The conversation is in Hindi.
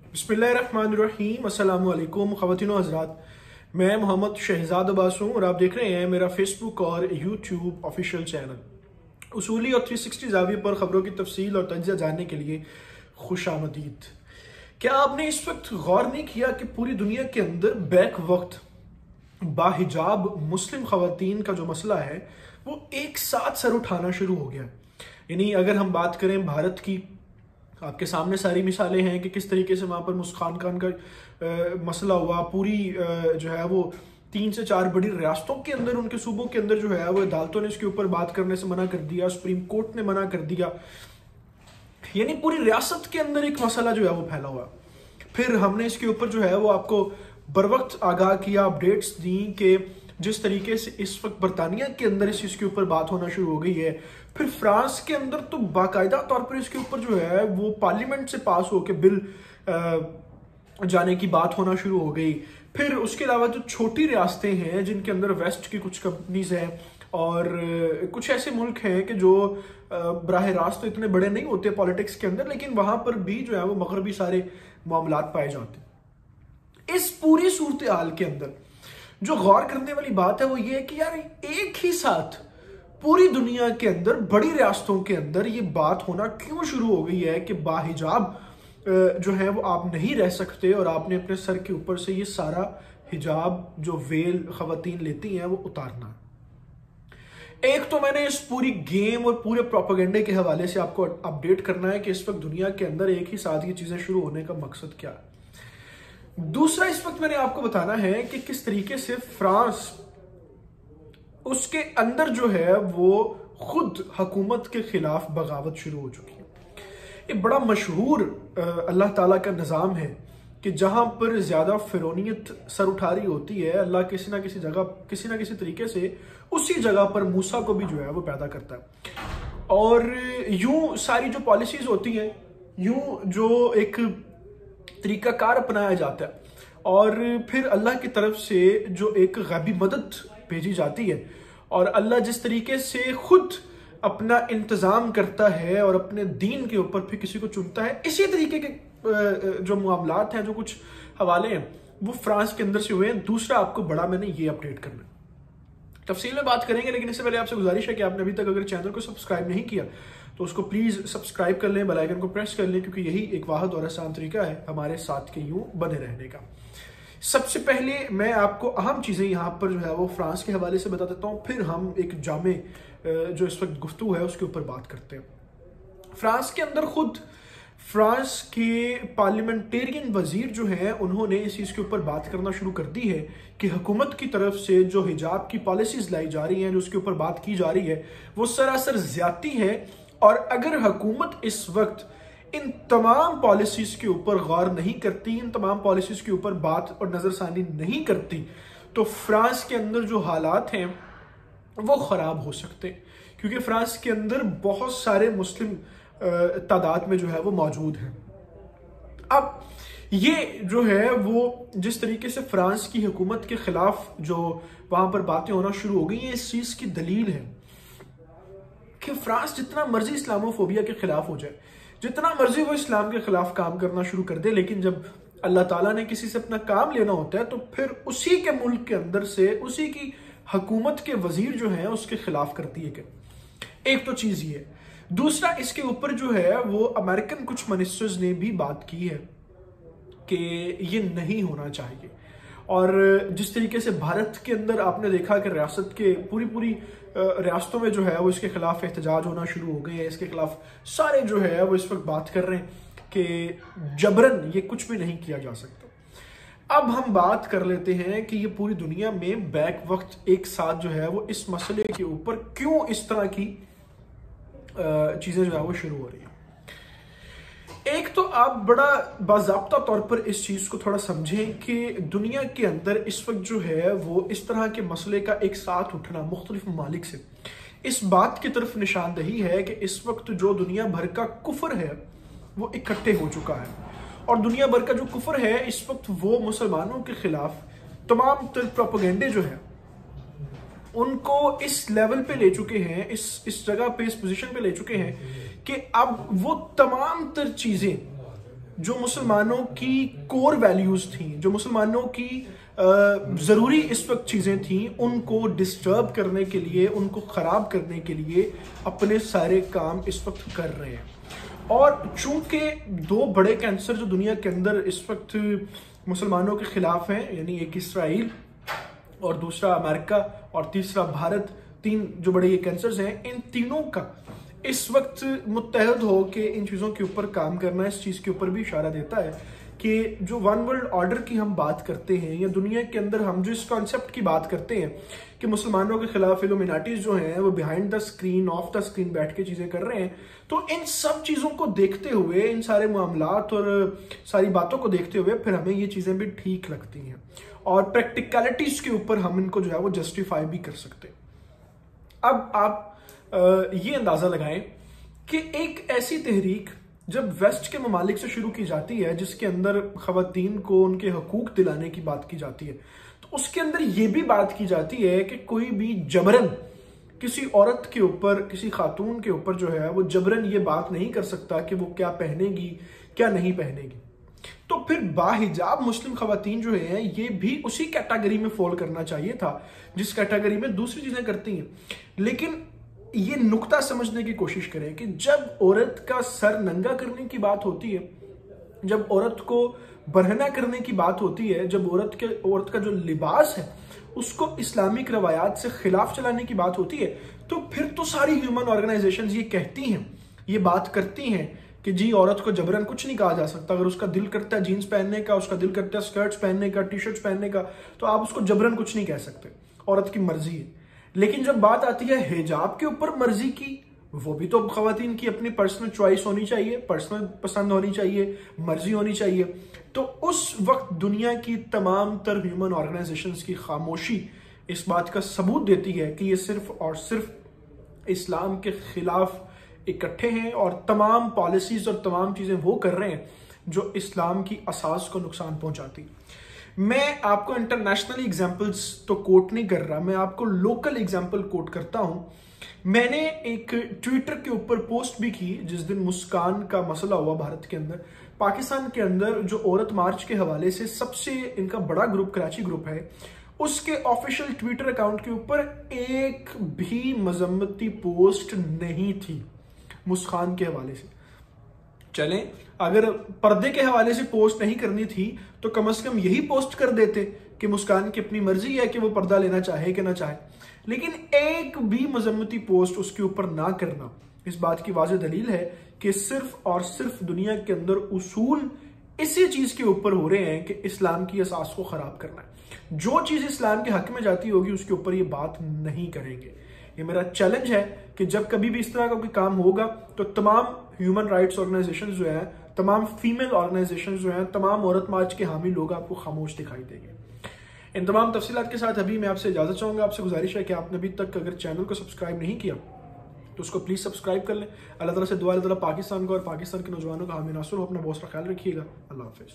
बिस्मिल्लाहिर्रहमानिर्रहीम, अस्सलामु अलैकुम ख़वातीन व हज़रात। मैं मोहम्मद शहजाद अब्बास हूँ और आप देख रहे हैं मेरा फेसबुक और यूट्यूब ऑफिशियल चैनल। उसूली और 360 ज़ाविये पर ख़बरों की तफसील और तज्ज़िया जानने के लिए खुश आमदीद। क्या आपने इस वक्त गौर नहीं किया कि पूरी दुनिया के अंदर बैक वक्त बाहिजाब मुस्लिम ख़वातीन का जो मसला है वो एक साथ सर उठाना शुरू हो गया। यानी अगर हम बात करें भारत की, आपके सामने सारी मिसालें हैं कि किस तरीके से वहाँ पर मुस्कान खान का मसला हुआ। पूरी जो है वो 3 से 4 बड़ी रियासतों के अंदर, उनके सूबों के अंदर जो है वो अदालतों ने इसके ऊपर बात करने से मना कर दिया, सुप्रीम कोर्ट ने मना कर दिया। यानी पूरी रियासत के अंदर एक मसला जो है वो फैला हुआ। फिर हमने इसके ऊपर जो है वो आपको बर वक्त आगाह किया, अपडेट्स दी कि जिस तरीके से इस वक्त बरतानिया के अंदर इस चीज़ के ऊपर बात होना शुरू हो गई है। फिर फ्रांस के अंदर तो बाकायदा तौर पर इसके ऊपर जो है वो पार्लियामेंट से पास होकर बिल जाने की बात होना शुरू हो गई। फिर उसके अलावा जो छोटी रियासतें हैं जिनके अंदर वेस्ट की कुछ कंपनीज हैं और कुछ ऐसे मुल्क हैं कि जो बराह रास्त तो इतने बड़े नहीं होते पॉलिटिक्स के अंदर, लेकिन वहां पर भी जो है वो मगरबी सारे मामलात पाए जाते। इस पूरी सूरत हाल के अंदर जो गौर करने वाली बात है वो ये है कि यार एक ही साथ पूरी दुनिया के अंदर बड़ी रियासतों के अंदर ये बात होना क्यों शुरू हो गई है कि बाहिजाब जो है वो आप नहीं रह सकते और आपने अपने सर के ऊपर से ये सारा हिजाब जो वेल खवातीन लेती हैं वो उतारना। एक तो मैंने इस पूरी गेम और पूरे प्रोपेगेंडे के हवाले से आपको अपडेट करना है कि इस वक्त दुनिया के अंदर एक ही साथ ये चीजें शुरू होने का मकसद क्या है। दूसरा, इस वक्त मैंने आपको बताना है कि किस तरीके से फ्रांस उसके अंदर जो है वो खुद हुकूमत के खिलाफ बगावत शुरू हो चुकी है। ये बड़ा मशहूर अल्लाह ताला का निज़ाम है कि जहां पर ज्यादा फिरौनियत सर उठा रही होती है, अल्लाह किसी ना किसी जगह किसी ना किसी तरीके से उसी जगह पर मूसा को भी जो है वो पैदा करता है। और यूं सारी जो पॉलिसीज होती हैं, यूं जो एक तरीकाकार अपनाया जाता है और फिर अल्लाह की तरफ से जो एक गैबी मदद भेजी जाती है और अल्लाह जिस तरीके से खुद अपना इंतजाम करता है और अपने दीन के ऊपर फिर किसी को चुनता है, इसी तरीके के जो मामलात हैं, जो कुछ हवाले हैं वो फ्रांस के अंदर से हुए हैं। दूसरा, आपको बड़ा मैंने ये अपडेट करना है, तफसील में बात करेंगे, लेकिन इससे पहले आपसे गुजारिश है कि आपने अभी तक अगर चैनल को सब्सक्राइब नहीं किया तो उसको प्लीज सब्सक्राइब कर लें, बेल आइकन को प्रेस कर लें, क्योंकि यही एक वाहिद और आसान तरीका है हमारे साथ के यूं बने रहने का। सबसे पहले मैं आपको अहम चीजें यहाँ पर जो है वो फ्रांस के हवाले से बता देता हूँ, फिर हम एक जामे जो इस वक्त गुफ्तगू है उसके ऊपर बात करते हैं। फ्रांस के अंदर खुद फ्रांस के पार्लियामेंटेरियन वजीर जो हैं उन्होंने इस चीज़ के ऊपर बात करना शुरू कर दी है कि हुकूमत की तरफ से जो हिजाब की पॉलिसीज लाई जा रही हैं, जो उसके ऊपर बात की जा रही है, वो सरासर ज्यादती है। और अगर हुकूमत इस वक्त इन तमाम पॉलिसीज के ऊपर गौर नहीं करती, इन तमाम पॉलिसीज के ऊपर बात और नजरसानी नहीं करती, तो फ्रांस के अंदर जो हालात हैं वो खराब हो सकते हैं, क्योंकि फ्रांस के अंदर बहुत सारे मुस्लिम तादाद में जो है वो मौजूद हैं। अब ये जो है वो जिस तरीके से फ्रांस की हुकूमत के खिलाफ जो वहां पर बातें होना शुरू हो गई हैं, इस चीज की दलील है कि फ्रांस जितना मर्जी इस्लामोफोबिया के खिलाफ हो जाए, जितना मर्जी वो इस्लाम के खिलाफ काम करना शुरू कर दे, लेकिन जब अल्लाह ताला ने किसी से अपना काम लेना होता है तो फिर उसी के मुल्क के अंदर से उसी की हुकूमत के वजीर जो है उसके खिलाफ करती है। एक तो चीज ये। दूसरा, इसके ऊपर जो है वो अमेरिकन कुछ मिनिस्टर्स ने भी बात की है कि ये नहीं होना चाहिए। और जिस तरीके से भारत के अंदर आपने देखा कि रियासत के पूरी रियासतों में जो है वो इसके खिलाफ एहतजाज होना शुरू हो गए हैं, इसके खिलाफ सारे जो है वो इस वक्त बात कर रहे हैं कि जबरन ये कुछ भी नहीं किया जा सकता। अब हम बात कर लेते हैं कि ये पूरी दुनिया में बैक वक्त एक साथ जो है वो इस मसले के ऊपर क्यों इस तरह की चीजें जो है वो शुरू हो रही है। एक तो आप बड़ा बाज़ाब्ता तौर पर इस चीज को थोड़ा समझें कि दुनिया के अंदर इस वक्त जो है वो इस तरह के मसले का एक साथ उठना मुख्तलिफ ममालिक से इस बात की तरफ निशानदही है कि इस वक्त जो दुनिया भर का कुफर है वो इकट्ठे हो चुका है। और दुनिया भर का जो कुफर है इस वक्त वो मुसलमानों के खिलाफ तमाम प्रोपेगेंडे जो है उनको इस लेवल पे ले चुके हैं, इस जगह पे, इस पोजीशन पे ले चुके हैं कि अब वो तमाम तर चीजें जो मुसलमानों की कोर वैल्यूज थी, जो मुसलमानों की ज़रूरी इस वक्त चीज़ें थी, उनको डिस्टर्ब करने के लिए, उनको ख़राब करने के लिए अपने सारे काम इस वक्त कर रहे हैं। और चूंकि दो बड़े कैंसर जो दुनिया के अंदर इस वक्त मुसलमानों के खिलाफ हैं, यानी एक इसराइल और दूसरा अमेरिका और तीसरा भारत, तीन जो बड़े ये कैंसर्स हैं, इन तीनों का इस वक्त मुत्तहद हो के इन चीज़ों के ऊपर काम करना इस चीज़ के ऊपर भी इशारा देता है कि जो वन वर्ल्ड ऑर्डर की हम बात करते हैं, या दुनिया के अंदर हम जो इस कॉन्सेप्ट की बात करते हैं कि मुसलमानों के खिलाफ इल्यूमिनाटीज जो हैं वो behind the screen, of the screen बैठ के चीज़ें कर रहे हैं, तो इन सब चीज़ों को देखते हुए, इन सारे मामलात और सारी बातों को देखते हुए फिर हमें ये चीज़ें भी ठीक लगती हैं और प्रैक्टिकलिटीज़ के ऊपर हम इनको जो है वो जस्टिफाई भी कर सकते हैं। अब आप ये अंदाज़ा लगाएं कि एक ऐसी तहरीक जब वेस्ट के ममालिक से शुरू की जाती है, जिसके अंदर खवातीन को उनके हकूक दिलाने की बात की जाती है, तो उसके अंदर ये भी बात की जाती है कि कोई भी जबरन किसी औरत के ऊपर, किसी खातून के ऊपर जो है वो जबरन ये बात नहीं कर सकता कि वो क्या पहनेगी, क्या नहीं पहनेगी। तो फिर बाहिजाब मुस्लिम खवातीन जो है ये भी उसी कैटेगरी में फॉल करना चाहिए था जिस कैटेगरी में दूसरी चीजें करती हैं। लेकिन ये नुक्ता समझने की कोशिश करें कि जब औरत का सर नंगा करने की बात होती है, जब औरत को बरहना करने की बात होती है, जब औरत का जो लिबास है उसको इस्लामिक रवायात से खिलाफ चलाने की बात होती है, तो फिर तो सारी ह्यूमन ऑर्गेनाइजेशंस ये कहती हैं, ये बात करती हैं कि जी औरत को जबरन कुछ नहीं कहा जा सकता। अगर उसका दिल करता है जीन्स पहनने का, उसका दिल करता है स्कर्ट्स पहनने का, टी शर्ट्स पहनने का, तो आप उसको जबरन कुछ नहीं कह सकते, औरत की मर्जी है। लेकिन जब बात आती है हिजाब के ऊपर मर्जी की, वो भी तो खवातीन की अपनी पर्सनल चॉइस होनी चाहिए, पर्सनल पसंद होनी चाहिए, मर्जी होनी चाहिए। तो उस वक्त दुनिया की तमाम तर ह्यूमन ऑर्गेनाइजेशंस की खामोशी इस बात का सबूत देती है कि ये सिर्फ और सिर्फ इस्लाम के खिलाफ इकट्ठे हैं और तमाम पॉलिसीज और तमाम चीजें वो कर रहे हैं जो इस्लाम की असास को नुकसान पहुंचाती। मैं आपको इंटरनेशनल एग्जाम्पल्स तो कोट नहीं कर रहा, मैं आपको लोकल एग्जाम्पल कोट करता हूं। मैंने एक ट्विटर के ऊपर पोस्ट भी की जिस दिन मुस्कान का मसला हुआ भारत के अंदर। पाकिस्तान के अंदर जो औरत मार्च के हवाले से सबसे इनका बड़ा ग्रुप कराची ग्रुप है, उसके ऑफिशियल ट्विटर अकाउंट के ऊपर एक भी मजम्मती पोस्ट नहीं थी मुस्कान के हवाले से। चलें, अगर पर्दे के हवाले से पोस्ट नहीं करनी थी तो कम से कम यही पोस्ट कर देते कि मुस्कान की अपनी मर्जी है कि वो पर्दा लेना चाहे कि ना चाहे। लेकिन एक भी मजम्मती पोस्ट उसके ऊपर ना करना इस बात की वाज़ेह दलील है कि सिर्फ और सिर्फ दुनिया के अंदर उसूल इसी चीज के ऊपर हो रहे हैं कि इस्लाम की असास को खराब करना है। जो चीज इस्लाम के हक में जाती होगी उसके ऊपर ये बात नहीं करेंगे। ये मेरा चैलेंज है कि जब कभी भी इस तरह का कोई काम होगा तो तमाम ह्यूमन राइट्स ऑर्गेनाइजेशन जो है, तमाम फीमेल ऑर्गेनाइजेशन जो है, तमाम औरत मार्च के हामी लोग आपको खामोश दिखाई देंगे। इन तमाम तफसीलात के साथ अभी मैं आपसे इजाजत चाहूंगा। आपसे गुजारिश है कि आपने अभी तक अगर चैनल को सब्सक्राइब नहीं किया तो उसको प्लीज सब्सक्राइब कर लें। अल्लाह ताला से दुआ, अल्लाह ताला पाकिस्तान को और पाकिस्तान के नौजवानों का हामी नासुर हो। अपना बहुत सारा ख्याल रखिएगा। अल्लाह हाफिज।